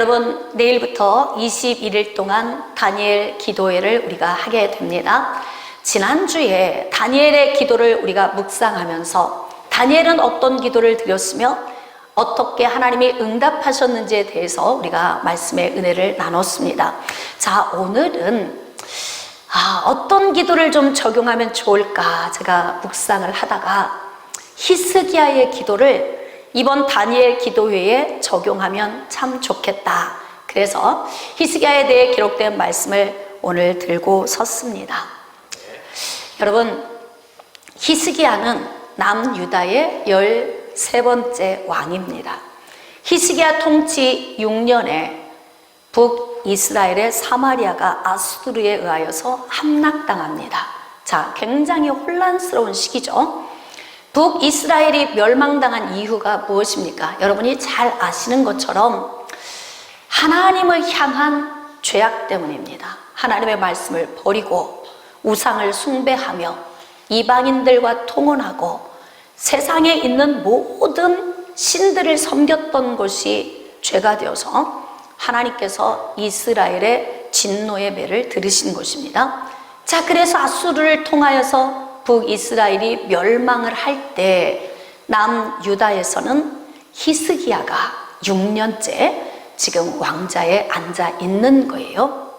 여러분, 내일부터 21일 동안 다니엘 기도회를 우리가 하게 됩니다. 지난주에 다니엘의 기도를 우리가 묵상하면서 다니엘은 어떤 기도를 드렸으며 어떻게 하나님이 응답하셨는지에 대해서 우리가 말씀의 은혜를 나눴습니다. 자, 오늘은 어떤 기도를 좀 적용하면 좋을까 제가 묵상을 하다가 히스기야의 기도를 이번 다니엘 기도회에 적용하면 참 좋겠다. 그래서 히스기야에 대해 기록된 말씀을 오늘 들고 섰습니다. 여러분, 히스기야는 남유다의 13번째 왕입니다. 히스기야 통치 6년에 북이스라엘의 사마리아가 아수르에 의하여서 함락당합니다. 자, 굉장히 혼란스러운 시기죠. 북이스라엘이 멸망당한 이유가 무엇입니까? 여러분이 잘 아시는 것처럼 하나님을 향한 죄악 때문입니다. 하나님의 말씀을 버리고 우상을 숭배하며 이방인들과 통혼하고 세상에 있는 모든 신들을 섬겼던 것이 죄가 되어서 하나님께서 이스라엘의 진노의 매를 들으신 것입니다. 자, 그래서 아수르를 통하여서 북이스라엘이 멸망을 할 때 남유다에서는 히스기야가 6년째 지금 왕자에 앉아 있는 거예요.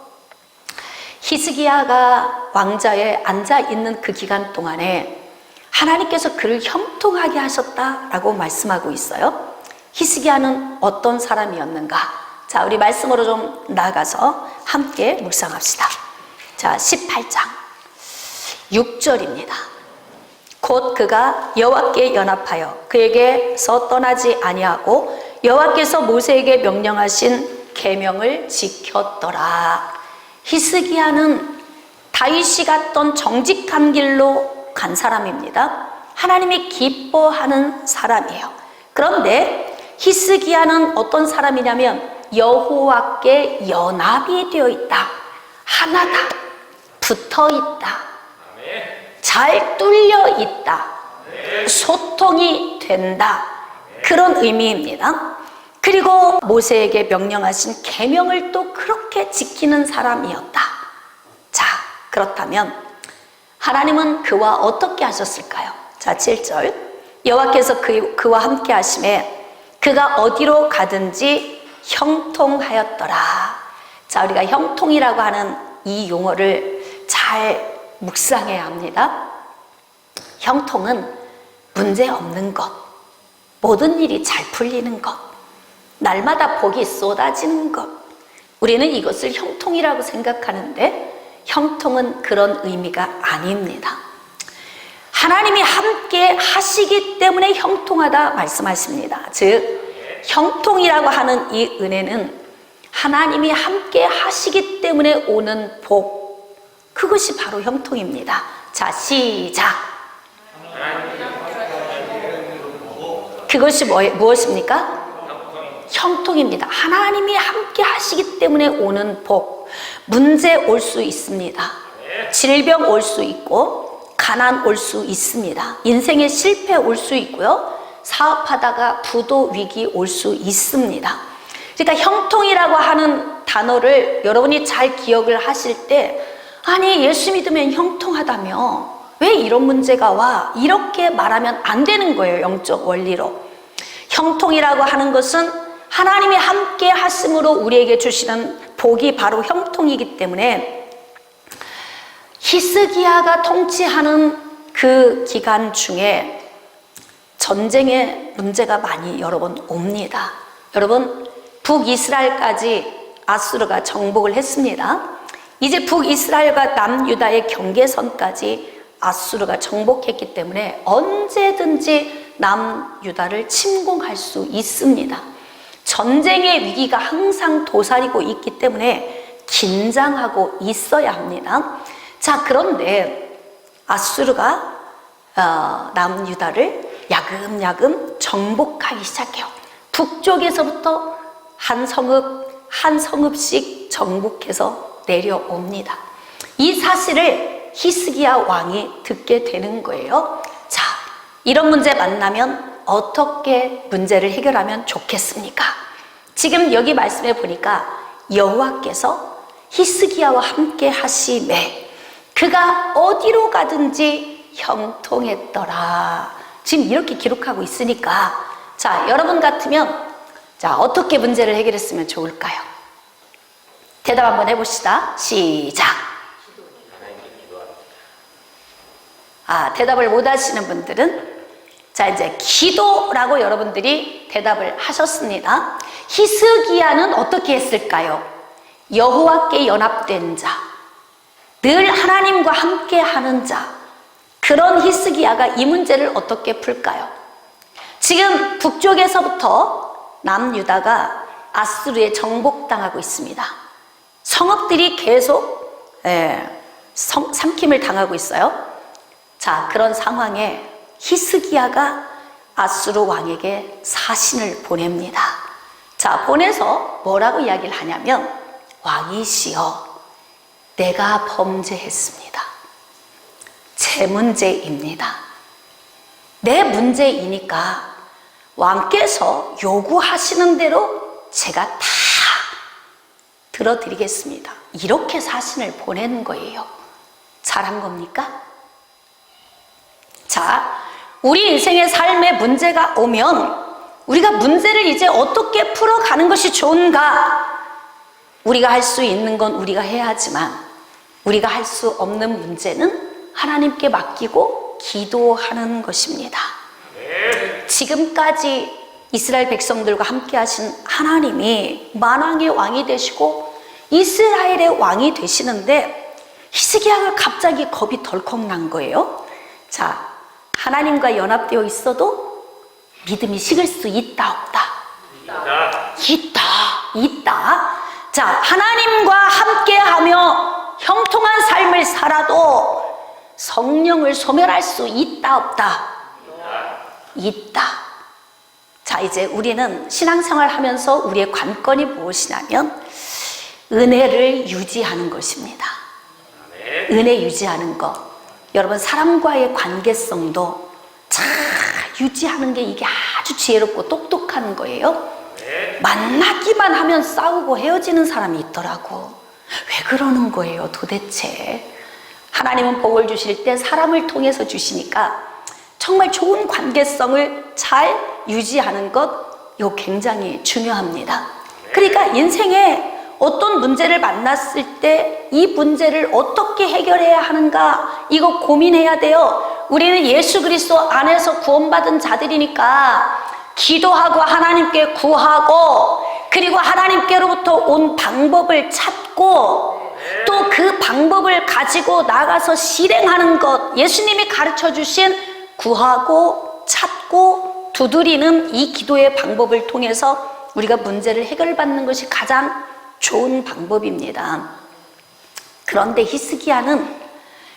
히스기야가 왕자에 앉아 있는 그 기간 동안에 하나님께서 그를 형통하게 하셨다라고 말씀하고 있어요. 히스기야는 어떤 사람이었는가? 자, 우리 말씀으로 좀 나아가서 함께 묵상합시다. 자, 18장 6절입니다. 곧 그가 여호와께 연합하여 그에게서 떠나지 아니하고 여호와께서 모세에게 명령하신 계명을 지켰더라. 히스기야는 다윗이 갔던 정직한 길로 간 사람입니다. 하나님이 기뻐하는 사람이에요. 그런데 히스기야는 어떤 사람이냐면 여호와께 연합이 되어 있다, 하나다, 붙어 있다, 잘 뚫려 있다, 소통이 된다, 그런 의미입니다. 그리고 모세에게 명령하신 계명을 또 그렇게 지키는 사람이었다. 자, 그렇다면 하나님은 그와 어떻게 하셨을까요? 자, 7절 여호와께서 그와 함께 하심에 그가 어디로 가든지 형통하였더라. 자, 우리가 형통이라고 하는 이 용어를 잘 묵상해야 합니다. 형통은 문제 없는 것, 모든 일이 잘 풀리는 것, 날마다 복이 쏟아지는 것, 우리는 이것을 형통이라고 생각하는데 형통은 그런 의미가 아닙니다. 하나님이 함께 하시기 때문에 형통하다 말씀하십니다. 즉 형통이라고 하는 이 은혜는 하나님이 함께 하시기 때문에 오는 복, 그것이 바로 형통입니다. 자, 시작. 그것이 무엇입니까? 형통입니다. 하나님이 함께 하시기 때문에 오는 복. 문제 올 수 있습니다. 질병 올 수 있고 가난 올 수 있습니다. 인생의 실패 올 수 있고요. 사업하다가 부도 위기 올 수 있습니다. 그러니까 형통이라고 하는 단어를 여러분이 잘 기억을 하실 때, 아니 예수 믿으면 형통하다며 왜 이런 문제가 와? 이렇게 말하면 안 되는 거예요. 영적 원리로. 형통이라고 하는 것은 하나님이 함께 하심으로 우리에게 주시는 복이 바로 형통이기 때문에 히스기야가 통치하는 그 기간 중에 전쟁의 문제가 많이 여러 번 옵니다. 여러분, 북이스라엘까지 아수르가 정복을 했습니다. 이제 북이스라엘과 남유다의 경계선까지 아수르가 정복했기 때문에 언제든지 남유다를 침공할 수 있습니다. 전쟁의 위기가 항상 도사리고 있기 때문에 긴장하고 있어야 합니다. 자, 그런데 아수르가 남유다를 야금야금 정복하기 시작해요. 북쪽에서부터 한 성읍 한 성읍씩 정복해서 내려옵니다. 이 사실을 히스기야 왕이 듣게 되는 거예요. 자, 이런 문제 만나면 어떻게 문제를 해결하면 좋겠습니까? 지금 여기 말씀해 보니까 여호와께서 히스기야와 함께 하심에 그가 어디로 가든지 형통했더라. 지금 이렇게 기록하고 있으니까, 자, 여러분 같으면 자, 어떻게 문제를 해결했으면 좋을까요? 대답 한번 해봅시다. 시작. 대답을 못 하시는 분들은, 자, 이제 기도라고 여러분들이 대답을 하셨습니다. 히스기야는 어떻게 했을까요? 여호와께 연합된 자, 늘 하나님과 함께 하는 자, 그런 히스기야가 이 문제를 어떻게 풀까요? 지금 북쪽에서부터 남유다가 아수르에 정복당하고 있습니다. 성읍들이 계속 삼킴을 당하고 있어요. 자, 그런 상황에 히스기야가 아수르 왕에게 사신을 보냅니다. 자, 보내서 뭐라고 이야기를 하냐면, 왕이시여, 내가 범죄했습니다. 제 문제입니다. 내 문제이니까 왕께서 요구하시는 대로 제가 다 들어드리겠습니다. 이렇게 사신을 보내는 거예요. 잘한 겁니까? 자, 우리 인생의 삶에 문제가 오면 우리가 문제를 이제 어떻게 풀어가는 것이 좋은가? 우리가 할 수 있는 건 우리가 해야 하지만 우리가 할 수 없는 문제는 하나님께 맡기고 기도하는 것입니다. 지금까지 이스라엘 백성들과 함께 하신 하나님이 만왕의 왕이 되시고 이스라엘의 왕이 되시는데 히스기야가 갑자기 겁이 덜컥 난 거예요. 자, 하나님과 연합되어 있어도 믿음이 식을 수 있다, 없다? 있다. 자, 하나님과 함께하며 형통한 삶을 살아도 성령을 소멸할 수 있다, 없다? 있다. 자, 이제 우리는 신앙생활 하면서 우리의 관건이 무엇이냐면 은혜를 유지하는 것입니다. 은혜 유지하는 것. 여러분, 사람과의 관계성도 잘 유지하는 게 이게 아주 지혜롭고 똑똑한 거예요. 만나기만 하면 싸우고 헤어지는 사람이 있더라고. 왜 그러는 거예요, 도대체? 하나님은 복을 주실 때 사람을 통해서 주시니까 정말 좋은 관계성을 잘 유지하는 것, 이거 굉장히 중요합니다. 그러니까 인생에 어떤 문제를 만났을 때 이 문제를 어떻게 해결해야 하는가, 이거 고민해야 돼요. 우리는 예수 그리스도 안에서 구원받은 자들이니까 기도하고 하나님께 구하고, 그리고 하나님께로부터 온 방법을 찾고, 또 그 방법을 가지고 나가서 실행하는 것, 예수님이 가르쳐 주신 구하고 찾고 두드리는 이 기도의 방법을 통해서 우리가 문제를 해결받는 것이 가장 좋은 방법입니다. 그런데 히스기야는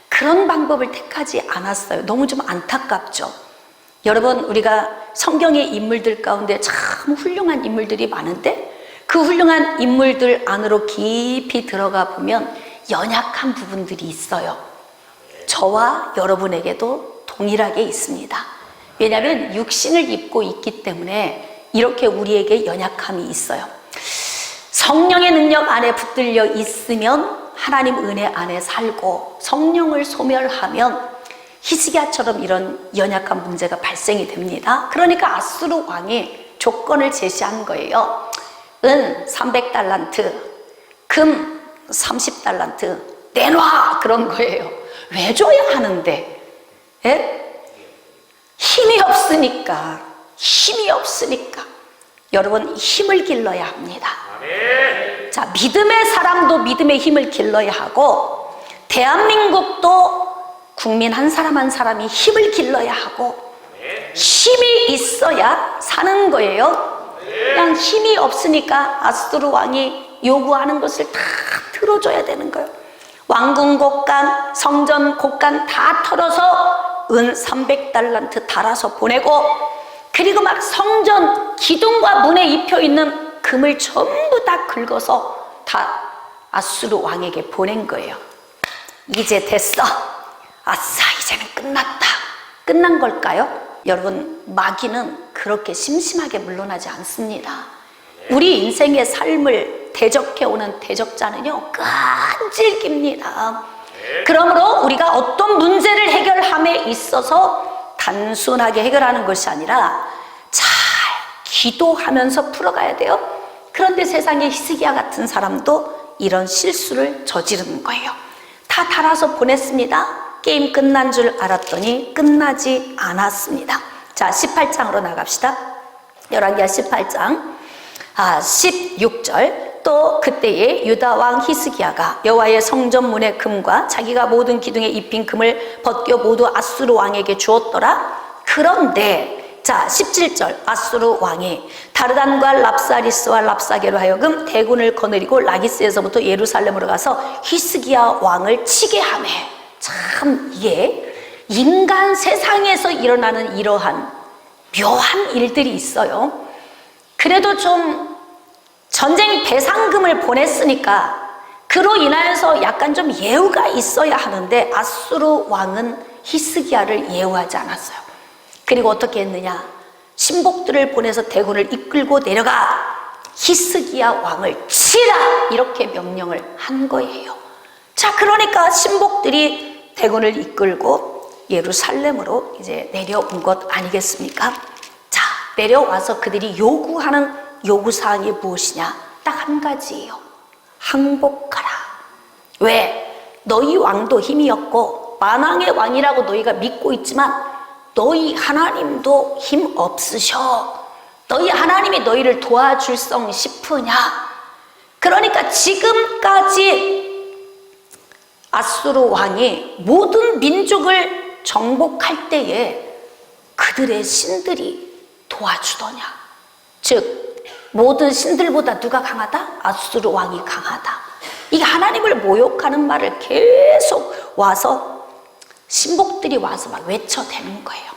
그런 방법을 택하지 않았어요. 너무 좀 안타깝죠. 여러분, 우리가 성경의 인물들 가운데 참 훌륭한 인물들이 많은데 그 훌륭한 인물들 안으로 깊이 들어가 보면 연약한 부분들이 있어요. 저와 여러분에게도 동일하게 있습니다. 왜냐하면 육신을 입고 있기 때문에 이렇게 우리에게 연약함이 있어요. 성령의 능력 안에 붙들려 있으면 하나님 은혜 안에 살고, 성령을 소멸하면 히스기야처럼 이런 연약한 문제가 발생이 됩니다. 그러니까 아수르 왕이 조건을 제시한 거예요. 은 300달란트, 금 30달란트 내놔, 그런 거예요. 왜 줘야 하는데? 힘이 없으니까. 여러분, 힘을 길러야 합니다. 자, 믿음의 사람도 믿음의 힘을 길러야 하고, 대한민국도 국민 한 사람 한 사람이 힘을 길러야 하고, 힘이 있어야 사는 거예요. 그냥 힘이 없으니까 아수르 왕이 요구하는 것을 다 들어줘야 되는 거예요. 왕궁 곡간, 성전 곡간 다 털어서 은 300달란트 달아서 보내고, 그리고 막 성전 기둥과 문에 입혀있는 금을 전부 다 긁어서 다 아수르 왕에게 보낸 거예요. 이제 됐어. 아싸, 이제는 끝났다. 끝난 걸까요? 여러분, 마귀는 그렇게 심심하게 물러나지 않습니다. 우리 인생의 삶을 대적해오는 대적자는요, 끈질깁니다. 그러므로 우리가 어떤 문제를 해결함에 있어서 단순하게 해결하는 것이 아니라 잘 기도하면서 풀어가야 돼요. 그런데 세상에 히스기야 같은 사람도 이런 실수를 저지르는 거예요. 다 달아서 보냈습니다. 게임 끝난 줄 알았더니 끝나지 않았습니다. 자, 18장으로 나갑시다. 열왕기하 18장 16절. 또 그때에 유다 왕 히스기야가 여호와의 성전 문의 금과 자기가 모든 기둥에 입힌 금을 벗겨 모두 아수르 왕에게 주었더라. 그런데 자, 17절. 아수르 왕이 다르단과 랍사리스와 랍사게로 하여금 대군을 거느리고 라기스에서부터 예루살렘으로 가서 히스기야 왕을 치게 하매. 참, 이게 인간 세상에서 일어나는 이러한 묘한 일들이 있어요. 그래도 좀 전쟁 배상금을 보냈으니까 그로 인하여서 약간 좀 예우가 있어야 하는데 아수르 왕은 히스기야를 예우하지 않았어요. 그리고 어떻게 했느냐? 신복들을 보내서 대군을 이끌고 내려가 히스기야 왕을 치라! 이렇게 명령을 한 거예요. 자, 그러니까 신복들이 대군을 이끌고 예루살렘으로 이제 내려온 것 아니겠습니까? 자, 내려와서 그들이 요구하는 요구사항이 무엇이냐? 딱 한 가지예요. 항복하라. 왜? 너희 왕도 힘이 없고 만왕의 왕이라고 너희가 믿고 있지만 너희 하나님도 힘 없으셔. 너희 하나님이 너희를 도와줄 성 싶으냐? 그러니까 지금까지 아수르 왕이 모든 민족을 정복할 때에 그들의 신들이 도와주더냐? 즉 모든 신들보다 누가 강하다? 아수르 왕이 강하다. 이게 하나님을 모욕하는 말을 계속 와서 신복들이 와서 막 외쳐대는 거예요.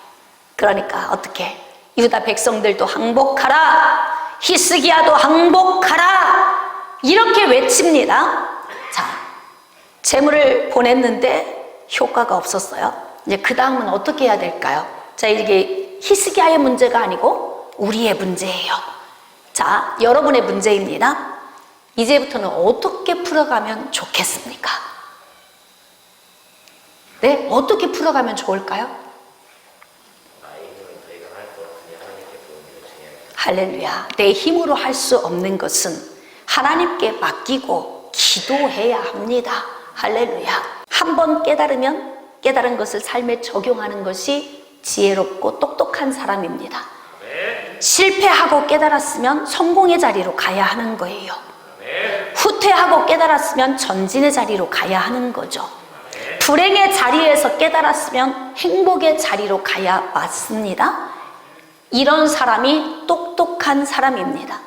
그러니까 어떻게? 유다 백성들도 항복하라, 히스기야도 항복하라, 이렇게 외칩니다. 자, 재물을 보냈는데 효과가 없었어요. 이제 그 다음은 어떻게 해야 될까요? 자, 이게 히스기야의 문제가 아니고 우리의 문제예요. 자, 여러분의 문제입니다. 이제부터는 어떻게 풀어가면 좋겠습니까? 네, 어떻게 풀어가면 좋을까요? 할렐루야. 내 힘으로 할 수 없는 것은 하나님께 맡기고 기도해야 합니다. 할렐루야. 한번 깨달으면 깨달은 것을 삶에 적용하는 것이 지혜롭고 똑똑한 사람입니다. 실패하고 깨달았으면 성공의 자리로 가야 하는 거예요. 후퇴하고 깨달았으면 전진의 자리로 가야 하는 거죠. 불행의 자리에서 깨달았으면 행복의 자리로 가야 맞습니다. 이런 사람이 똑똑한 사람입니다.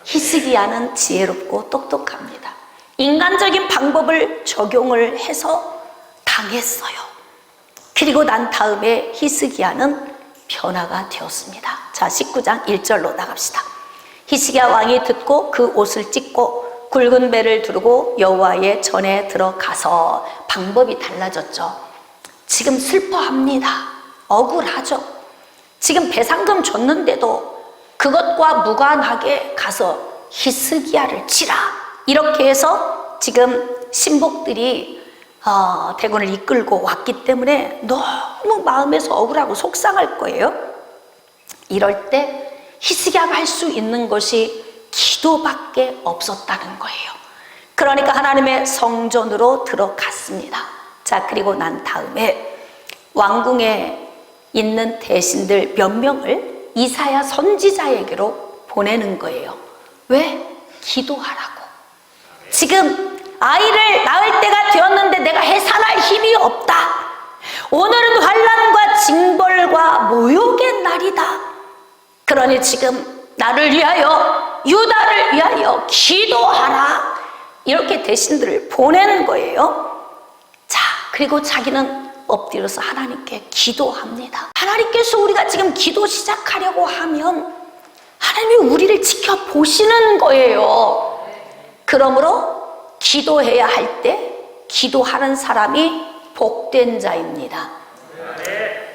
히스기야는 지혜롭고 똑똑합니다. 인간적인 방법을 적용을 해서 당했어요. 그리고 난 다음에 히스기야는 변화가 되었습니다. 자, 19장 1절로 나갑시다. 히스기야 왕이 듣고 그 옷을 찢고 굵은 배를 두르고 여호와의 전에 들어가서 방법이 달라졌죠. 지금 슬퍼합니다. 억울하죠. 지금 배상금 줬는데도 그것과 무관하게 가서 히스기야를 치라, 이렇게 해서 지금 신복들이 대군을 이끌고 왔기 때문에 너무 마음에서 억울하고 속상할 거예요. 이럴 때 히스기야가 할 수 있는 것이 기도밖에 없었다는 거예요. 그러니까 하나님의 성전으로 들어갔습니다. 자, 그리고 난 다음에 왕궁에 있는 대신들 몇 명을 이사야 선지자에게로 보내는 거예요. 왜? 기도하라고. 지금 아이를 낳을 때가 되었는데 내가 해산할 힘이 없다. 오늘은 환난과 징벌과 모욕의 날이다. 그러니 지금 나를 위하여, 유다를 위하여 기도하라. 이렇게 대신들을 보내는 거예요. 자, 그리고 자기는 엎드려서 하나님께 기도합니다. 하나님께서 우리가 지금 기도 시작하려고 하면 하나님이 우리를 지켜보시는 거예요. 그러므로 기도해야 할 때 기도하는 사람이 복된 자입니다.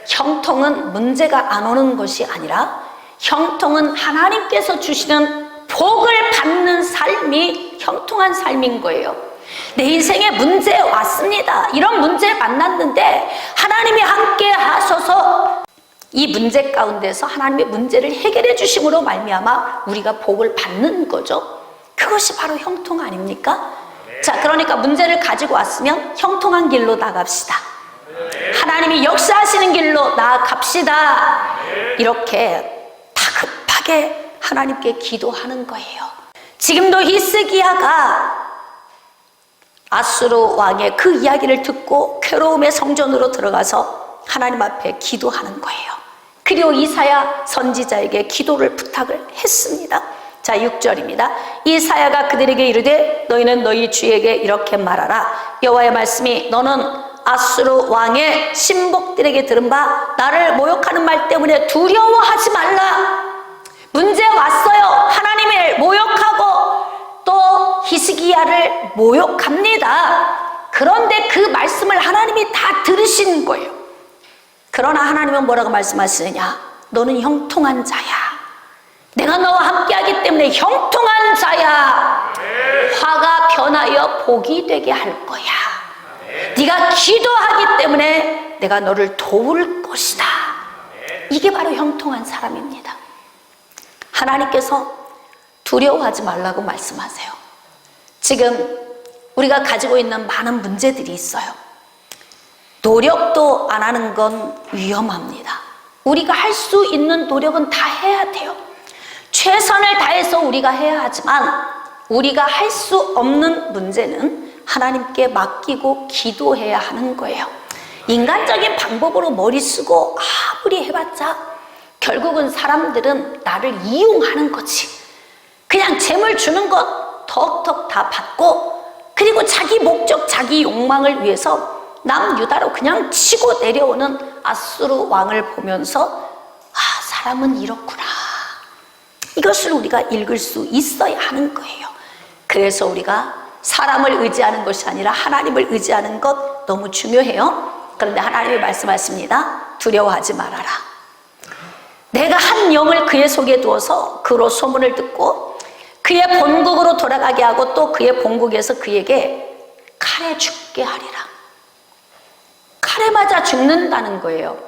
형통은 문제가 안 오는 것이 아니라 형통은 하나님께서 주시는 복을 받는 삶이 형통한 삶인 거예요. 내 인생에 문제 왔습니다. 이런 문제 만났는데 하나님이 함께 하셔서 이 문제 가운데서 하나님의 문제를 해결해 주심으로 말미암아 우리가 복을 받는 거죠. 그것이 바로 형통 아닙니까? 자, 그러니까 문제를 가지고 왔으면 형통한 길로 나갑시다. 하나님이 역사하시는 길로 나아갑시다. 이렇게 다급하게 하나님께 기도하는 거예요. 지금도 히스기야가 아수르 왕의 그 이야기를 듣고 괴로움의 성전으로 들어가서 하나님 앞에 기도하는 거예요. 그리고 이사야 선지자에게 기도를 부탁을 했습니다. 자, 6절입니다. 이사야가 그들에게 이르되 너희는 너희 주에게 이렇게 말하라. 여호와의 말씀이 너는 아수르 왕의 신복들에게 들은 바 나를 모욕하는 말 때문에 두려워하지 말라. 문제 왔어요. 하나님을 모욕하고 또 히스기야를 모욕합니다. 그런데 그 말씀을 하나님이 다 들으신 거예요. 그러나 하나님은 뭐라고 말씀하시느냐? 너는 형통한 자야. 내가 너와 함께하기 때문에 형통한 자야. 화가 변하여 복이 되게 할 거야. 네가 기도하기 때문에 내가 너를 도울 것이다. 이게 바로 형통한 사람입니다. 하나님께서 두려워하지 말라고 말씀하세요. 지금 우리가 가지고 있는 많은 문제들이 있어요. 노력도 안 하는 건 위험합니다. 우리가 할 수 있는 노력은 다 해야 돼요. 최선을 다해서 우리가 해야 하지만 우리가 할 수 없는 문제는 하나님께 맡기고 기도해야 하는 거예요. 인간적인 방법으로 머리 쓰고 아무리 해봤자 결국은 사람들은 나를 이용하는 거지. 그냥 재물 주는 것 덕덕 다 받고 그리고 자기 목적, 자기 욕망을 위해서 남유다로 그냥 치고 내려오는 아수르 왕을 보면서 사람은 이렇구나. 이것을 우리가 읽을 수 있어야 하는 거예요. 그래서 우리가 사람을 의지하는 것이 아니라 하나님을 의지하는 것 너무 중요해요. 그런데 하나님이 말씀하십니다. 두려워하지 말아라. 내가 한 영을 그의 속에 두어서 그로 소문을 듣고 그의 본국으로 돌아가게 하고 또 그의 본국에서 그에게 칼에 죽게 하리라. 칼에 맞아 죽는다는 거예요.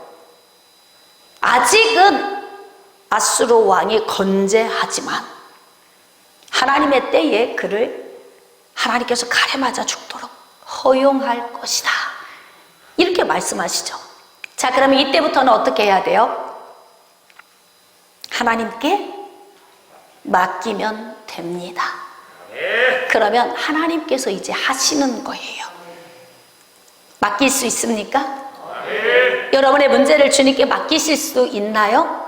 아직은 아수르 왕이 건재하지만 하나님의 때에 그를 하나님께서 칼에 맞아 죽도록 허용할 것이다. 이렇게 말씀하시죠. 자, 그러면 이때부터는 어떻게 해야 돼요? 하나님께 맡기면 됩니다. 그러면 하나님께서 이제 하시는 거예요. 맡길 수 있습니까? 여러분의 문제를 주님께 맡기실 수 있나요?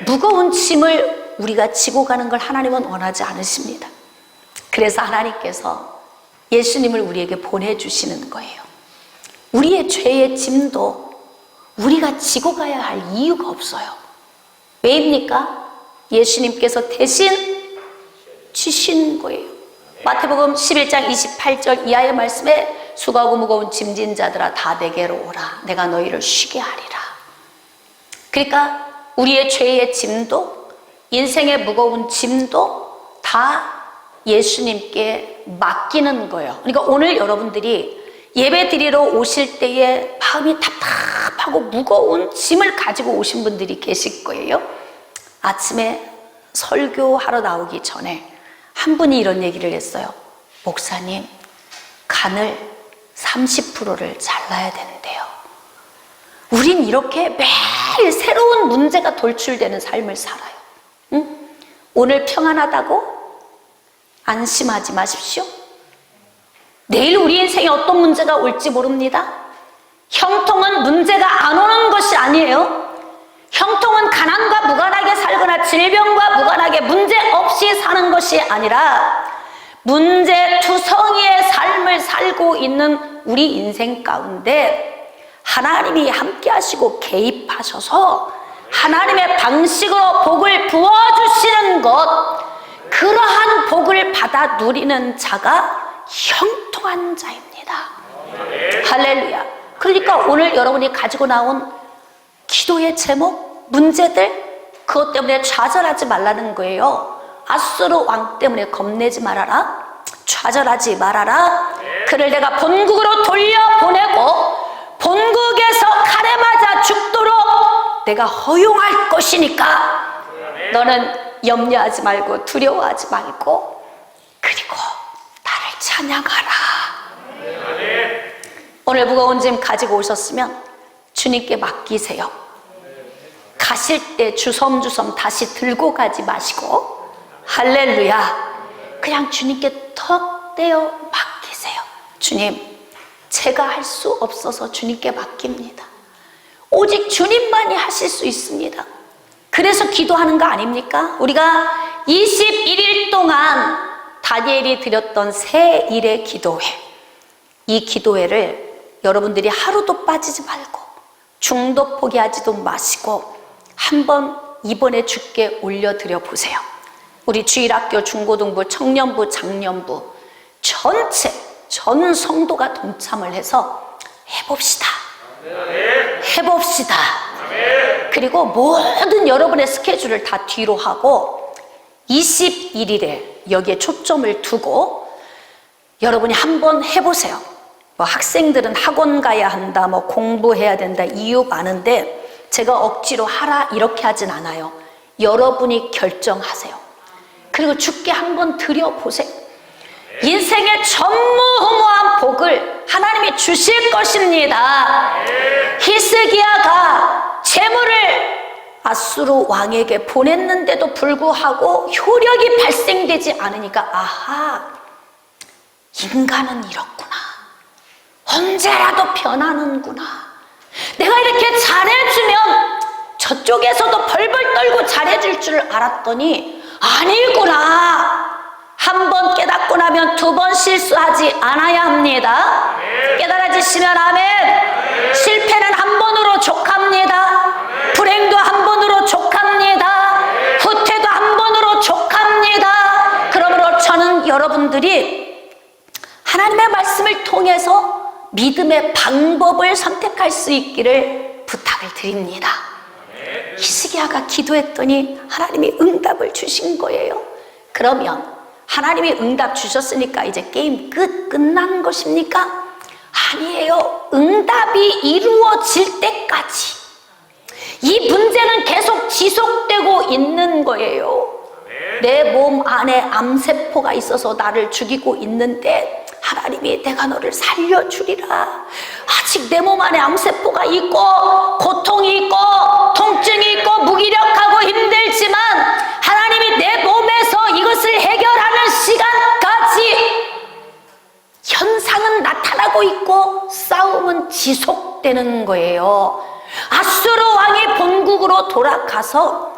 무거운 짐을 우리가 지고 가는 걸 하나님은 원하지 않으십니다. 그래서 하나님께서 예수님을 우리에게 보내주시는 거예요. 우리의 죄의 짐도 우리가 지고 가야 할 이유가 없어요. 왜입니까? 예수님께서 대신 지신 거예요. 마태복음 11장 28절 이하의 말씀에 수고하고 무거운 짐진 자들아 다 내게로 오라. 내가 너희를 쉬게 하리라. 그러니까 우리의 죄의 짐도 인생의 무거운 짐도 다 예수님께 맡기는 거예요. 그러니까 오늘 여러분들이 예배 드리러 오실 때에 마음이 답답하고 무거운 짐을 가지고 오신 분들이 계실 거예요. 아침에 설교하러 나오기 전에 한 분이 이런 얘기를 했어요. 목사님, 간을 30%를 잘라야 되는데요. 우린 이렇게 매일 새로운 문제가 돌출되는 삶을 살아요. 응? 오늘 평안하다고 안심하지 마십시오. 내일 우리 인생에 어떤 문제가 올지 모릅니다. 형통은 문제가 안 오는 것이 아니에요. 형통은 가난과 무관하게 살거나 질병과 무관하게 문제 없이 사는 것이 아니라 문제투성이의 삶을 살고 있는 우리 인생 가운데 하나님이 함께 하시고 개입하셔서 하나님의 방식으로 복을 부어주시는 것, 그러한 복을 받아 누리는 자가 형통한 자입니다. 할렐루야. 그러니까 오늘 여러분이 가지고 나온 기도의 제목, 문제들, 그것 때문에 좌절하지 말라는 거예요. 아수르 왕 때문에 겁내지 말아라, 좌절하지 말아라. 그를 내가 본국으로 돌려보내고 본국에서 칼에 맞아 죽도록 내가 허용할 것이니까 너는 염려하지 말고 두려워하지 말고 그리고 나를 찬양하라. 오늘 무거운 짐 가지고 오셨으면 주님께 맡기세요. 가실 때 주섬주섬 다시 들고 가지 마시고 할렐루야, 그냥 주님께 턱 떼어 맡기세요. 주님, 제가 할 수 없어서 주님께 맡깁니다. 오직 주님만이 하실 수 있습니다. 그래서 기도하는 거 아닙니까? 우리가 21일 동안 다니엘이 드렸던 새 일의 기도회, 이 기도회를 여러분들이 하루도 빠지지 말고 중도 포기하지도 마시고 한번 이번에 주께 올려드려 보세요. 우리 주일학교, 중고등부, 청년부, 장년부 전체 전 성도가 동참을 해서 해봅시다. 해봅시다. 그리고 모든 여러분의 스케줄을 다 뒤로 하고 21일에 여기에 초점을 두고 여러분이 한번 해보세요. 뭐 학생들은 학원 가야 한다, 뭐 공부해야 된다, 이유 많은데 제가 억지로 하라 이렇게 하진 않아요. 여러분이 결정하세요. 그리고 주께 한번 드려보세요. 인생의 전무후무한 복을 하나님이 주실 것입니다. 히스기야가 재물을 아수르 왕에게 보냈는데도 불구하고 효력이 발생되지 않으니까 아하, 인간은 이렇구나, 언제라도 변하는구나, 내가 이렇게 잘해주면 저쪽에서도 벌벌 떨고 잘해줄 줄 알았더니 아니구나. 한 번 깨닫고 나면 두 번 실수하지 않아야 합니다. 깨달아지시면 아멘. 실패는 한 번으로 족합니다. 불행도 한 번으로 족합니다. 후퇴도 한 번으로 족합니다. 그러므로 저는 여러분들이 하나님의 말씀을 통해서 믿음의 방법을 선택할 수 있기를 부탁을 드립니다. 히스기야가 기도했더니 하나님이 응답을 주신 거예요. 그러면 하나님이 응답 주셨으니까 이제 게임 끝난 것입니까? 아니에요. 응답이 이루어질 때까지 이 문제는 계속 지속되고 있는 거예요. 내 몸 안에 암세포가 있어서 나를 죽이고 있는데 하나님이 내가 너를 살려주리라. 아직 내 몸 안에 암세포가 있고 고통이 있고 통증이 있고 무기력하고 힘들지만 하나님이 내 몸에서 이것을 해결하는 시간까지 현상은 나타나고 있고 싸움은 지속되는 거예요. 아수르 왕이 본국으로 돌아가서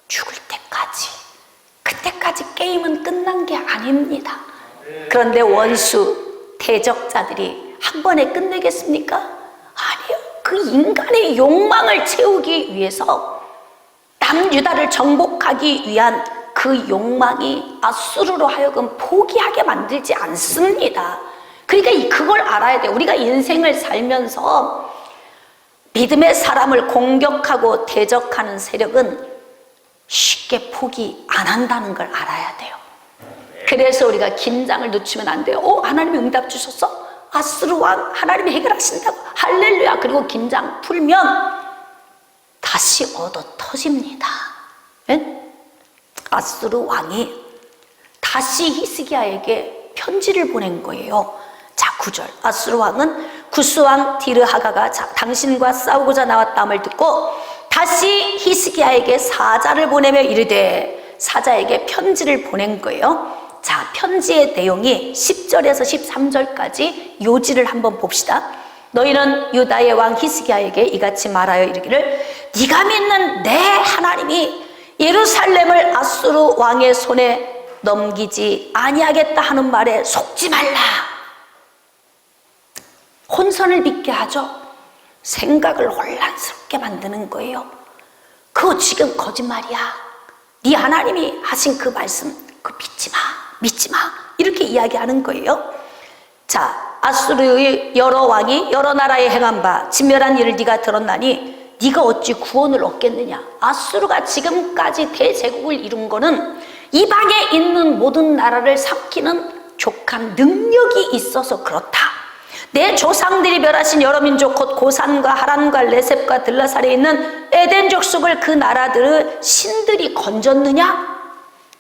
죽을 때까지, 그때까지 게임은 끝난 게 아닙니다. 그런데 원수, 대적자들이 한 번에 끝내겠습니까? 아니요. 그 인간의 욕망을 채우기 위해서 남유다를 정복하기 위한 그 욕망이 아수르로 하여금 포기하게 만들지 않습니다. 그러니까 그걸 알아야 돼요. 우리가 인생을 살면서 믿음의 사람을 공격하고 대적하는 세력은 쉽게 포기 안 한다는 걸 알아야 돼요. 그래서 우리가 긴장을 늦추면 안 돼요. 하나님이 응답 주셨어? 아수르 왕 하나님이 해결하신다고, 할렐루야. 그리고 긴장 풀면 다시 얻어 터집니다. 네? 아수르 왕이 다시 히스기야에게 편지를 보낸 거예요. 자, 9절. 아수르 왕은 구스 왕 디르하가가 당신과 싸우고자 나왔다함을 듣고 다시 히스기야에게 사자를 보내며 이르되, 사자에게 편지를 보낸 거예요. 자, 편지의 내용이 10절에서 13절까지 요지를 한번 봅시다. 너희는 유다의 왕 히스기야에게 이같이 말하여 이르기를, 네가 믿는 내 하나님이 예루살렘을 아수르 왕의 손에 넘기지 아니하겠다 하는 말에 속지 말라. 혼선을 믿게 하죠. 생각을 혼란스럽게 만드는 거예요. 그거 지금 거짓말이야. 네 하나님이 하신 그 말씀 그거 믿지 마 이렇게 이야기하는 거예요. 자, 아수르의 여러 왕이 여러 나라에 행한 바 진멸한 일을 네가 들었나니 네가 어찌 구원을 얻겠느냐. 아수르가 지금까지 대제국을 이룬 거는 이방에 있는 모든 나라를 삼키는 족한 능력이 있어서 그렇다. 내 조상들이 멸하신 여러 민족 곧 고산과 하란과 레셉과 들라살에 있는 에덴 족속을 그 나라들의 신들이 건졌느냐?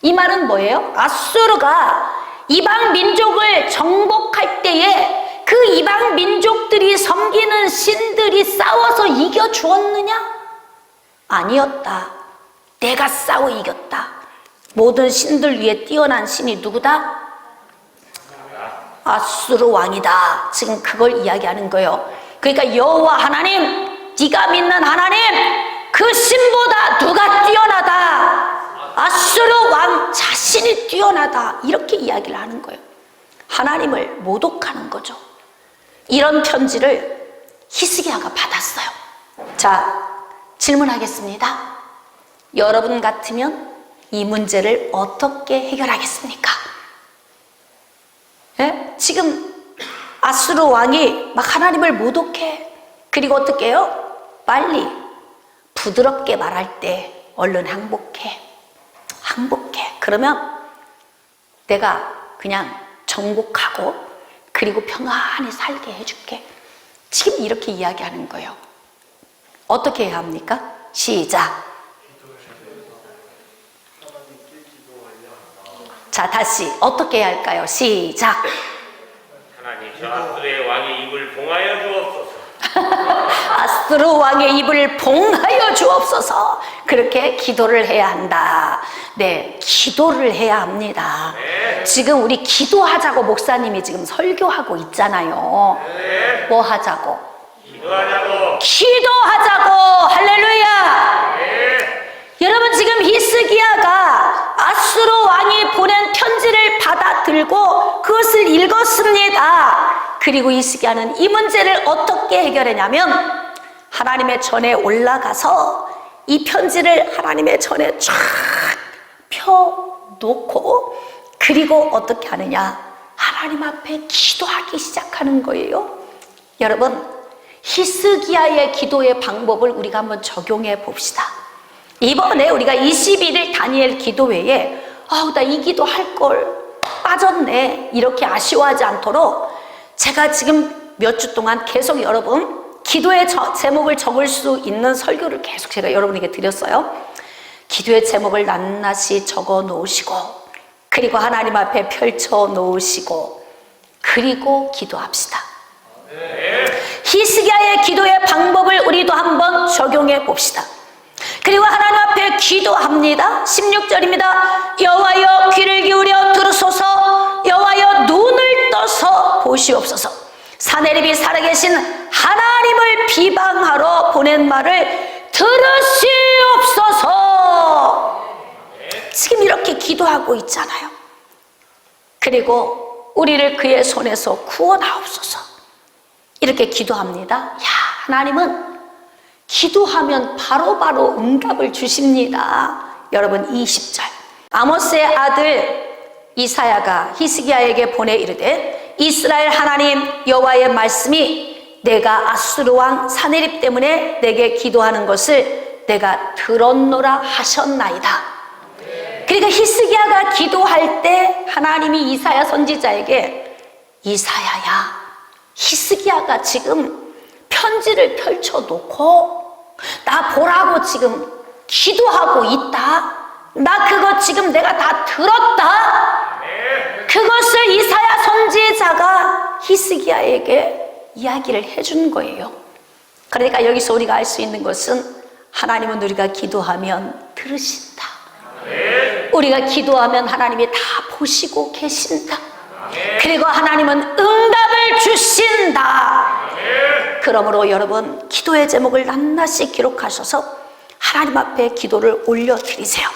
이 말은 뭐예요? 아수르가 이방 민족을 정복할 때에 그 이방 민족들이 섬기는 신들이 싸워서 이겨 주었느냐? 아니었다. 내가 싸워 이겼다. 모든 신들 위에 뛰어난 신이 누구다? 아수르 왕이다. 지금 그걸 이야기하는 거예요. 그러니까 여호와 하나님, 네가 믿는 하나님, 그 신보다 누가 뛰어나다? 아수르 왕 자신이 뛰어나다. 이렇게 이야기를 하는 거예요. 하나님을 모독하는 거죠. 이런 편지를 히스기야가 받았어요. 자, 질문하겠습니다. 여러분 같으면 이 문제를 어떻게 해결하겠습니까? 예? 지금 아수르 왕이 막 하나님을 모독해. 그리고 어떻게 해요? 빨리 부드럽게 말할 때 얼른 항복해. 그러면 내가 그냥 정복하고 그리고 평안히 살게 해줄게. 지금 이렇게 이야기하는 거예요. 어떻게 해야 합니까? 시작. 자, 다시 어떻게 해야 할까요? 시작. 하나님, 저 아수르의 왕의 입을 봉하여 주옵소서. 아수르 왕의 입을 봉하여 주옵소서. 그렇게 기도를 해야 한다. 네, 기도를 해야 합니다. 네. 지금 우리 기도하자고 목사님이 지금 설교하고 있잖아요. 네. 뭐 하자고? 기도하자고. 기도하자고. 할렐루야. 네. 여러분, 지금 히스기야가 아수르 왕이 보낸 편지를 받아들고 그것을 읽었습니다. 그리고 히스기야는 이 문제를 어떻게 해결했냐면 하나님의 전에 올라가서 이 편지를 하나님의 전에 쫙 펴놓고 그리고 어떻게 하느냐? 하나님 앞에 기도하기 시작하는 거예요. 여러분, 히스기야의 기도의 방법을 우리가 한번 적용해 봅시다. 이번에 우리가 21일 다니엘 기도회에 나 이 기도 할 걸 빠졌네 이렇게 아쉬워하지 않도록 제가 지금 몇 주 동안 계속 여러분 기도의 제목을 적을 수 있는 설교를 계속 제가 여러분에게 드렸어요. 기도의 제목을 낱낱이 적어 놓으시고 그리고 하나님 앞에 펼쳐 놓으시고 그리고 기도합시다. 히스기야의 기도의 방법을 우리도 한번 적용해 봅시다. 그리고 하나님 앞에 기도합니다. 16절입니다. 여호와여 귀를 기울여 들으소서. 여호와여 눈을 떠서 보시옵소서. 사내립이 살아계신 하나님을 비방하러 보낸 말을 들으시옵소서. 지금 이렇게 기도하고 있잖아요. 그리고 우리를 그의 손에서 구원하옵소서. 이렇게 기도합니다. 야, 하나님은 기도하면 바로바로 응답을 주십니다. 여러분, 20절 아모스의 아들 이사야가 히스기야에게 보내 이르되 이스라엘 하나님 여호와의 말씀이 내가 아수르 왕 사네립 때문에 내게 기도하는 것을 내가 들었노라 하셨나이다. 그러니까 히스기야가 기도할 때 하나님이 이사야 선지자에게 이사야야, 히스기야가 지금 편지를 펼쳐놓고 나 보라고 지금 기도하고 있다. 나 그거 지금 내가 다 들었다. 그것을 이사야 선지자가 히스기야에게 이야기를 해준 거예요. 그러니까 여기서 우리가 알 수 있는 것은 하나님은 우리가 기도하면 들으신다. 우리가 기도하면 하나님이 다 보시고 계신다. 그리고 하나님은 응답을 주신다. 그러므로 여러분, 기도의 제목을 낱낱이 기록하셔서 하나님 앞에 기도를 올려드리세요.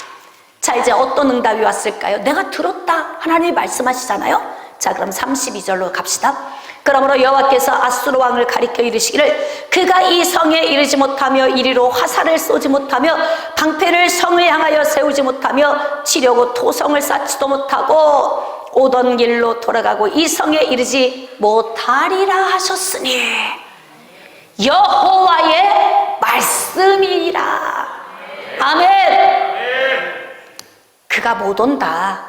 자, 이제 어떤 응답이 왔을까요? 내가 들었다. 하나님이 말씀하시잖아요. 자, 그럼 32절로 갑시다. 그러므로 여호와께서 아수르 왕을 가리켜 이르시기를 그가 이 성에 이르지 못하며 이리로 화살을 쏘지 못하며 방패를 성을 향하여 세우지 못하며 치려고 토성을 쌓지도 못하고 오던 길로 돌아가고 이 성에 이르지 못하리라 하셨으니 여호와의 말씀이라. 아멘. 그가 못 온다.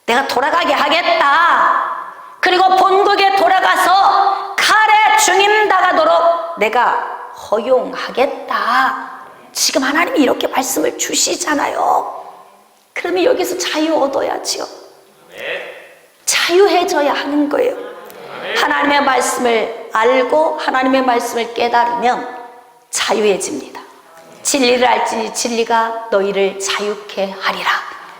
내가 돌아가게 하겠다. 그리고 본국에 돌아가서 칼에 죽임당하도록 내가 허용하겠다. 지금 하나님이 이렇게 말씀을 주시잖아요. 그러면 여기서 자유 얻어야지요. 자유해져야 하는 거예요. 하나님의 말씀을 알고 하나님의 말씀을 깨달으면 자유해집니다. 진리를 알지니 진리가 너희를 자유케 하리라.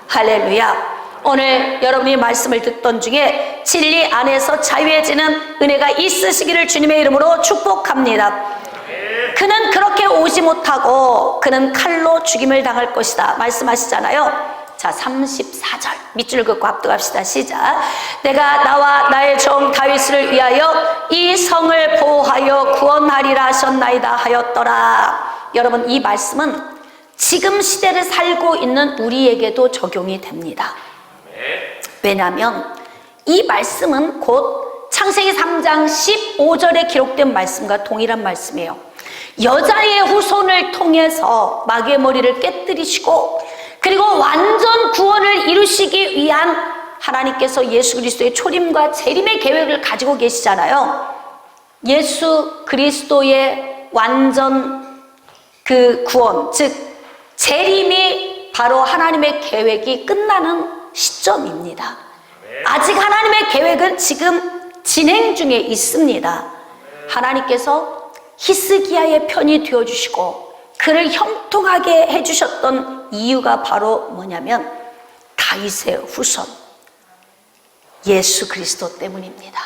할렐루야. 오늘 여러분이 말씀을 듣던 중에 진리 안에서 자유해지는 은혜가 있으시기를 주님의 이름으로 축복합니다. 그는 그렇게 오지 못하고 그는 칼로 죽임을 당할 것이다 말씀하시잖아요. 자, 34절 밑줄 긋고 압도합시다. 시작. 내가 나와 나의 종 다윗을 위하여 이 성을 보호하여 구원하리라 하셨나이다 하였더라. 여러분, 이 말씀은 지금 시대를 살고 있는 우리에게도 적용이 됩니다. 왜냐하면 이 말씀은 곧 창세기 3장 15절에 기록된 말씀과 동일한 말씀이에요. 여자의 후손을 통해서 마귀의 머리를 깨뜨리시고 그리고 완전 구원을 이루시기 위한 하나님께서 예수 그리스도의 초림과 재림의 계획을 가지고 계시잖아요. 예수 그리스도의 완전 그 구원, 즉 재림이 바로 하나님의 계획이 끝나는 시점입니다. 아직 하나님의 계획은 지금 진행 중에 있습니다. 하나님께서 히스기야의 편이 되어주시고 그를 형통하게 해주셨던 이유가 바로 뭐냐면 다윗의 후손 예수 그리스도 때문입니다.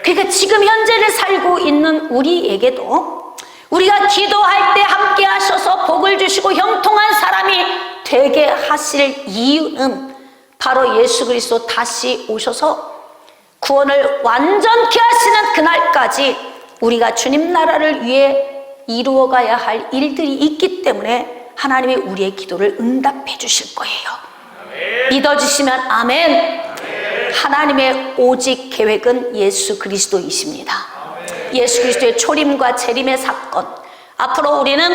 그러니까 지금 현재를 살고 있는 우리에게도 우리가 기도할 때 함께 하셔서 복을 주시고 형통한 사람이 되게 하실 이유는 바로 예수 그리스도 다시 오셔서 구원을 완전케 하시는 그날까지 우리가 주님 나라를 위해 이루어가야 할 일들이 있기 때문에 하나님이 우리의 기도를 응답해 주실 거예요. 믿어주시면 아멘. 하나님의 오직 계획은 예수 그리스도이십니다. 예수 그리스도의 초림과 재림의 사건, 앞으로 우리는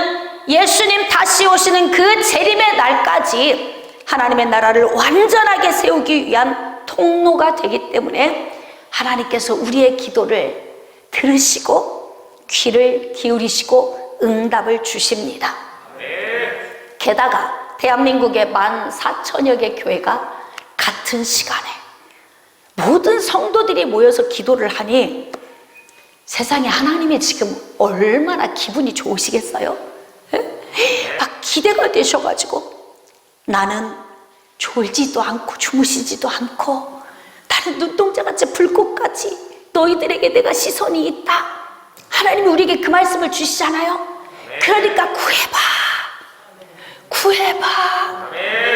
예수님 다시 오시는 그 재림의 날까지 하나님의 나라를 완전하게 세우기 위한 통로가 되기 때문에 하나님께서 우리의 기도를 들으시고 귀를 기울이시고 응답을 주십니다. 게다가 대한민국의 14,000여 개 교회가 같은 시간에 모든 성도들이 모여서 기도를 하니 세상에 하나님이 지금 얼마나 기분이 좋으시겠어요? 막 기대가 되셔가지고 나는 졸지도 않고 주무시지도 않고 나는 눈동자같이 불꽃같이 너희들에게 내가 시선이 있다. 하나님이 우리에게 그 말씀을 주시잖아요. 그러니까 구해봐.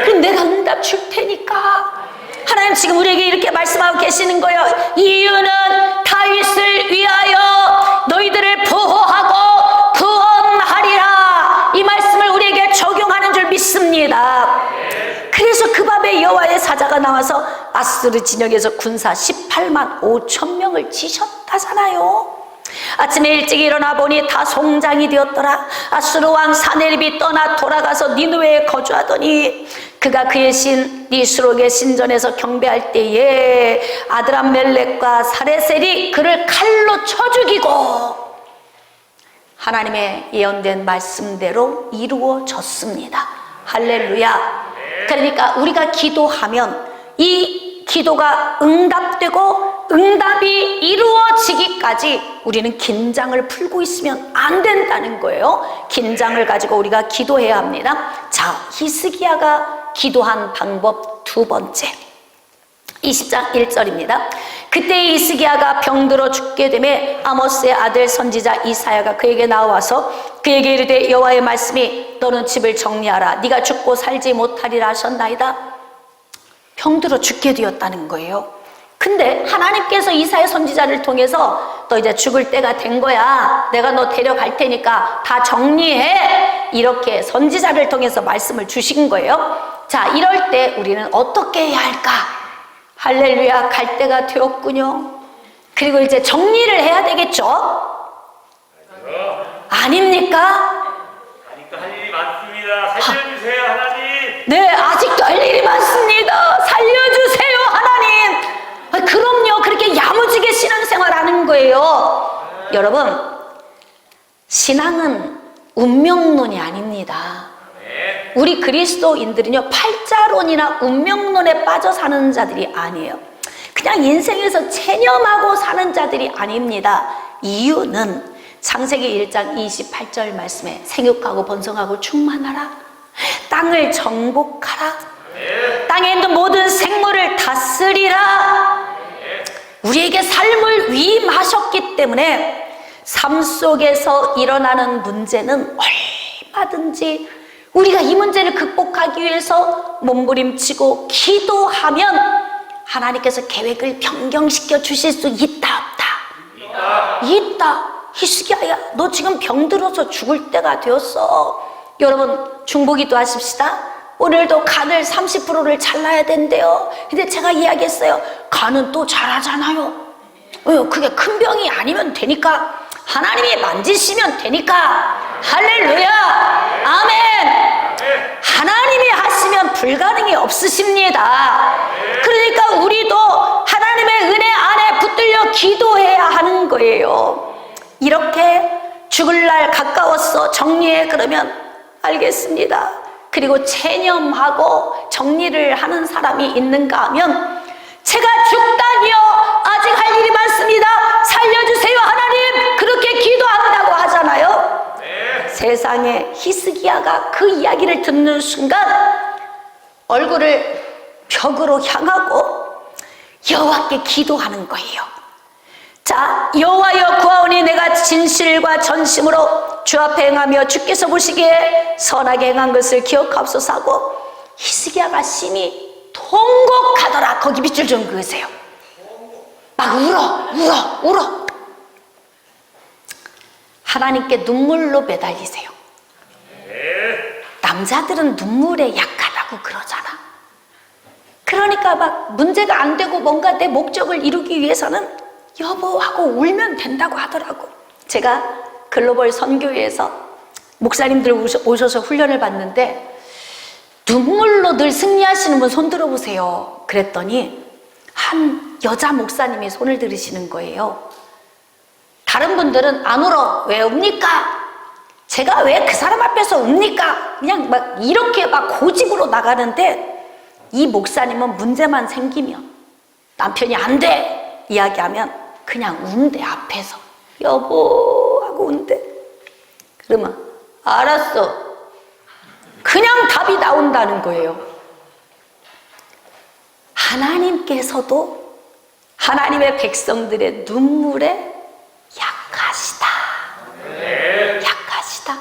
그럼 내가 응답 줄 테니까. 하나님 지금 우리에게 이렇게 말씀하고 계시는 거예요. 이유는 다윗을 위하여 너희들을 보호하고 구원하리라. 이 말씀을 우리에게 적용하는 줄 믿습니다. 그래서 그 밤에 여호와의 사자가 나와서 아스르 진영에서 군사 18만 5천 명을 치셨다잖아요. 아침에 일찍 일어나 보니 다 송장이 되었더라. 아수르 왕 사네립이 떠나 돌아가서 니느웨에 거주하더니 그가 그의 신 니스록의 신전에서 경배할 때에 아드람멜렉과 사레셀이 그를 칼로 쳐 죽이고 하나님의 예언된 말씀대로 이루어졌습니다. 할렐루야. 그러니까 우리가 기도하면 이 기도가 응답되고 응답이 이루어지기까지 우리는 긴장을 풀고 있으면 안 된다는 거예요. 긴장을 가지고 우리가 기도해야 합니다. 자, 히스기야가 기도한 방법 두 번째, 20장 1절입니다. 그때 히스기야가 병들어 죽게 되매 아모스의 아들 선지자 이사야가 그에게 나와서 그에게 이르되 여호와의 말씀이 너는 집을 정리하라. 네가 죽고 살지 못하리라 하셨나이다. 병들어 죽게 되었다는 거예요. 근데 하나님께서 이사야 선지자를 통해서 너 이제 죽을 때가 된 거야. 내가 너 데려갈 테니까 다 정리해. 이렇게 선지자를 통해서 말씀을 주신 거예요. 자, 이럴 때 우리는 어떻게 해야 할까? 할렐루야, 갈 때가 되었군요. 그리고 이제 정리를 해야 되겠죠? 아닙니까? 아직도 할 일이 많습니다. 살려주세요, 하나님. 네, 아직도 많습니다. 살려주세요 하나님. 그럼요, 그렇게 야무지게 신앙생활 하는 거예요. 여러분, 신앙은 운명론이 아닙니다. 우리 그리스도인들은요, 팔자론이나 운명론에 빠져 사는 자들이 아니에요. 그냥 인생에서 체념하고 사는 자들이 아닙니다. 이유는 창세기 1장 28절 말씀에 생육하고 번성하고 충만하라, 땅을 정복하라, 땅에 있는 모든 생물을 다스리라. 우리에게 삶을 위임하셨기 때문에 삶 속에서 일어나는 문제는 얼마든지 우리가 이 문제를 극복하기 위해서 몸부림치고 기도하면 하나님께서 계획을 변경시켜 주실 수 있다 없다? 있다. 히스기야야, 너 지금 병들어서 죽을 때가 되었어. 여러분, 중보기도 하십시다. 오늘도 간을 30%를 잘라야 된대요. 근데 제가 이야기했어요. 간은 또 잘하잖아요. 그게 큰 병이 아니면 되니까, 하나님이 만지시면 되니까. 할렐루야, 아멘. 하나님이 하시면 불가능이 없으십니다. 그러니까 우리도 하나님의 은혜 안에 붙들려 기도해야 하는 거예요. 이렇게 죽을 날 가까웠어, 정리해. 그러면 알겠습니다. 그리고 체념하고 정리를 하는 사람이 있는가 하면, 제가 죽다니요, 아직 할 일이 많습니다, 살려주세요 하나님, 그렇게 기도한다고 하잖아요. 세상에 히스기야가 그 이야기를 듣는 순간 얼굴을 벽으로 향하고 여호와께 기도하는 거예요. 자, 여호와여 구하오니 내가 진실과 전심으로 주 앞에 행하며 주께서 보시기에 선하게 행한 것을 기억하옵소서 하고, 히스기야가 심히 통곡하더라. 거기 밑줄 좀 그으세요. 막 울어. 하나님께 눈물로 매달리세요. 남자들은 눈물에 약하다고 그러잖아. 그러니까 막 문제가 안 되고 뭔가 내 목적을 이루기 위해서는 여보 하고 울면 된다고 하더라고. 제가 글로벌 선교회에서 목사님들 오셔서 훈련을 받는데, 눈물로 늘 승리하시는 분 손 들어보세요. 그랬더니 한 여자 목사님이 손을 들으시는 거예요. 다른 분들은 안 울어. 왜 웁니까? 제가 왜 그 사람 앞에서 웁니까? 그냥 막 이렇게 막 고집으로 나가는데, 이 목사님은 문제만 생기면, 남편이 안 돼 이야기하면 그냥 운대. 앞에서 여보 하고 운대. 그러면 알았어, 그냥 답이 나온다는 거예요. 하나님께서도 하나님의 백성들의 눈물에 약하시다. 약하시다.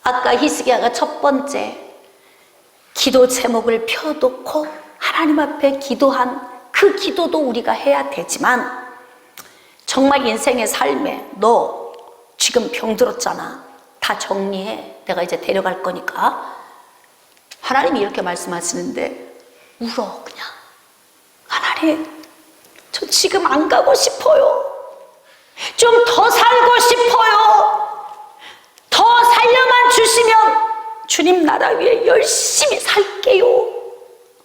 아까 히스기야가 첫 번째 기도 제목을 펴놓고 하나님 앞에 기도한 그 기도도 우리가 해야 되지만, 정말 인생의 삶에 너 지금 병들었잖아, 다 정리해, 내가 이제 데려갈 거니까. 하나님이 이렇게 말씀하시는데 울어. 그냥 하나님, 저 지금 안 가고 싶어요. 좀 더 살고 싶어요. 더 살려만 주시면 주님 나라 위에 열심히 살게요.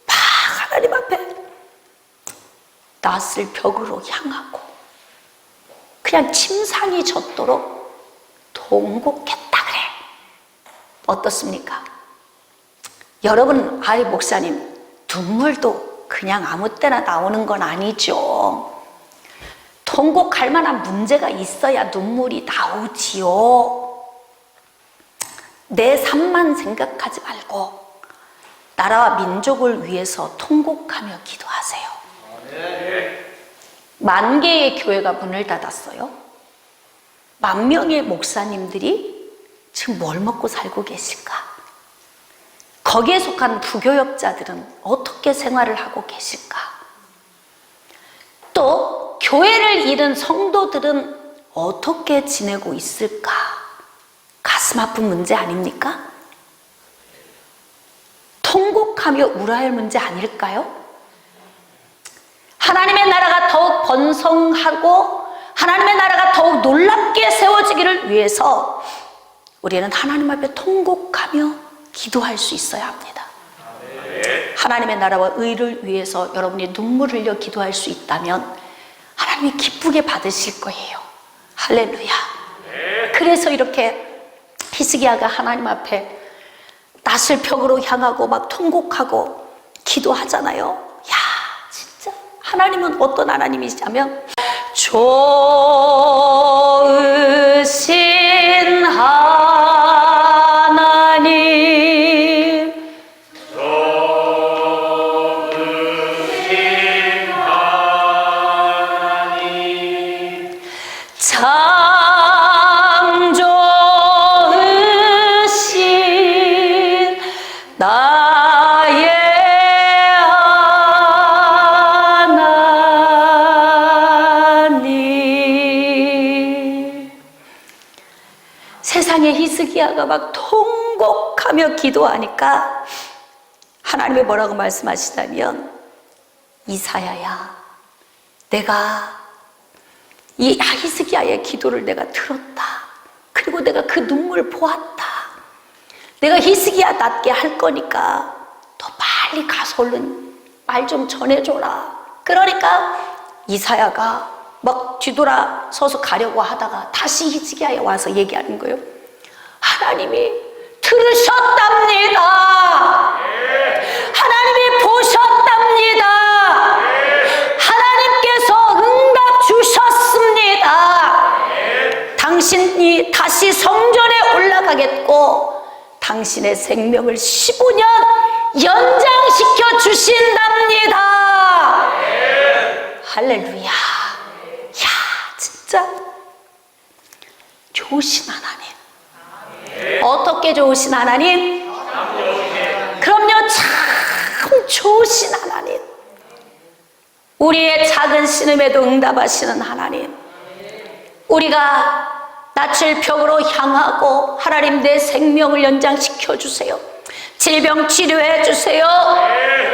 막 하나님 앞에 낯을 벽으로 향하고 그냥 침상이 젖도록 통곡했다 그래. 어떻습니까? 여러분, 아이 목사님, 눈물도 그냥 아무 때나 나오는 건 아니죠. 통곡할 만한 문제가 있어야 눈물이 나오지요. 내 삶만 생각하지 말고 나라와 민족을 위해서 통곡하며 기도하세요. 10,000개의 교회가 문을 닫았어요. 10,000명의 목사님들이 지금 뭘 먹고 살고 계실까? 거기에 속한 부교역자들은 어떻게 생활을 하고 계실까? 또 교회를 잃은 성도들은 어떻게 지내고 있을까? 가슴 아픈 문제 아닙니까? 통곡하며 울어야 할 문제 아닐까요? 하나님의 나라가 더욱 번성하고 하나님의 나라가 더욱 놀랍게 세워지기를 위해서 우리는 하나님 앞에 통곡하며 기도할 수 있어야 합니다. 하나님의 나라와 의를 위해서 여러분이 눈물 흘려 기도할 수 있다면 하나님이 기쁘게 받으실 거예요. 할렐루야. 그래서 이렇게 히스기야가 하나님 앞에 낯을 벽으로 향하고 막 통곡하고 기도하잖아요. 야, 진짜 하나님은 어떤 하나님이시냐면 좋으신 하나님, 참 좋으신 나의 하나님. 세상에 히스기야가 막 통곡하며 기도하니까 하나님이 뭐라고 말씀하시냐면 이사야야, 내가 이 히스기야의 기도를 내가 들었다. 그리고 내가 그 눈물 보았다. 내가 히스기야 낫게 할 거니까 너 빨리 가서 얼른 말 좀 전해줘라. 그러니까 이사야가 막 뒤돌아서서 가려고 하다가 다시 히스기야에 와서 얘기하는 거예요. 하나님이 들으셨답니다. 하나님이 보셨답니다. 하나님께서 응답 주셨습니다. 당신이 다시 성전에 올라가겠고 당신의 생명을 15년 연장시켜 주신답니다. 할렐루야. 야, 진짜 좋으신 하나님. 어떻게 좋으신 하나님? 그럼요, 참 좋으신 하나님. 우리의 작은 신음에도 응답하시는 하나님. 우리가 낯을 벽으로 향하고 하나님 내 생명을 연장시켜 주세요. 질병 치료해 주세요.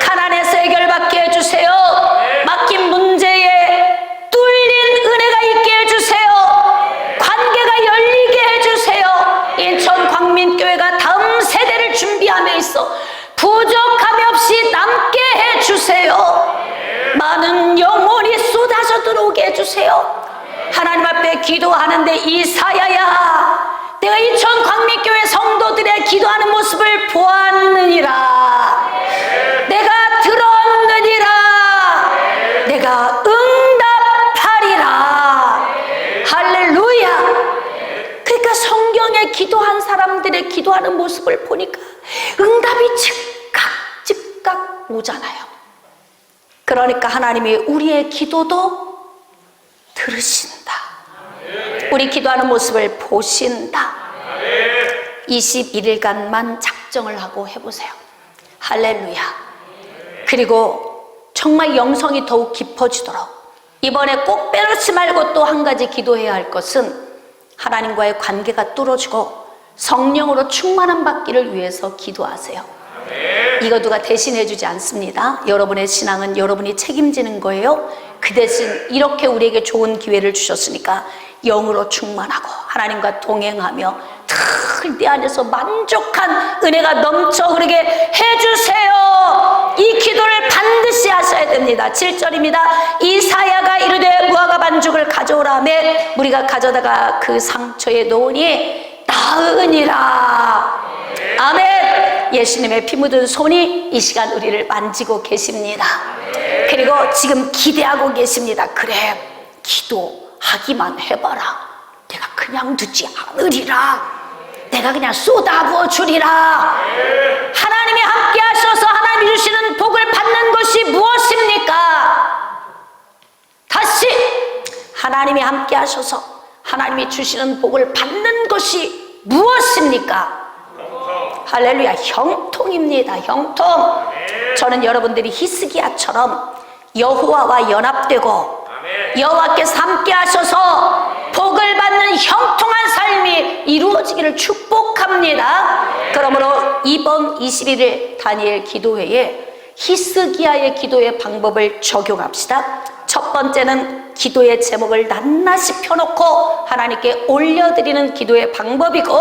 가난에서 해결받게 해주세요. 맡긴 문제에 뚫린 은혜가 있게 해주세요. 관계가 열리게 해주세요. 인천 광민교회가 다음 세대를 준비함에 있어 부족함이 없이 남게 해주세요. 많은 영혼이 쏟아져 들어오게 해주세요. 하나님 앞에 기도하는데 이사야야, 내가 인천 광민교회 성도들의 기도하는 모습을 보았느니라. 내가 들었느니라. 내가 응답하리라. 할렐루야. 그러니까 성경에 기도한 사람들의 기도하는 모습을 보니까 응답이 즉각 오잖아요. 그러니까 하나님이 우리의 기도도 들으신다. 우리 기도하는 모습을 보신다. 21일간만 작정을 하고 해보세요. 할렐루야. 그리고 정말 영성이 더욱 깊어지도록 이번에 꼭 빼놓지 말고 또 한 가지 기도해야 할 것은 하나님과의 관계가 뚫어지고 성령으로 충만함 받기를 위해서 기도하세요. 이거 누가 대신해 주지 않습니다. 여러분의 신앙은 여러분이 책임지는 거예요. 그 대신 이렇게 우리에게 좋은 기회를 주셨으니까 영으로 충만하고 하나님과 동행하며 늘 내 안에서 만족한 은혜가 넘쳐 흐르게 해주세요. 이 기도를 반드시 하셔야 됩니다. 7절입니다. 이사야가 이르되 무화과 반죽을 가져오라 하매 무리가 가져다가 그 상처에 놓으니 나으니라. 아멘. 예수님의 피 묻은 손이 이 시간 우리를 만지고 계십니다. 그리고 지금 기대하고 계십니다. 그래, 기도하기만 해봐라. 내가 그냥 두지 않으리라. 내가 그냥 쏟아부어 주리라. 하나님이 함께 하셔서 하나님이 주시는 복을 받는 것이 무엇입니까? 다시 하나님이 함께 하셔서 하나님이 주시는 복을 받는 것이 무엇입니까? 할렐루야. 형통입니다. 형통. 저는 여러분들이 히스기야처럼 여호와와 연합되고 여호와께서 함께 하셔서 복을 받는 형통한 삶이 이루어지기를 축복합니다. 그러므로 이번 21일 다니엘 기도회에 히스기야의 기도의 방법을 적용합시다. 첫 번째는 기도의 제목을 낱낱이 펴놓고 하나님께 올려드리는 기도의 방법이고,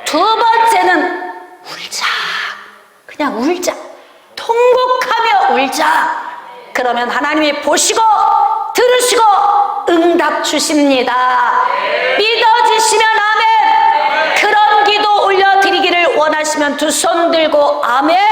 두 번째는 울자. 그냥 울자. 통곡하며 울자. 그러면 하나님이 보시고 들으시고 응답 주십니다. 믿어지시면 아멘. 그런 기도 올려드리기를 원하시면 두 손 들고 아멘.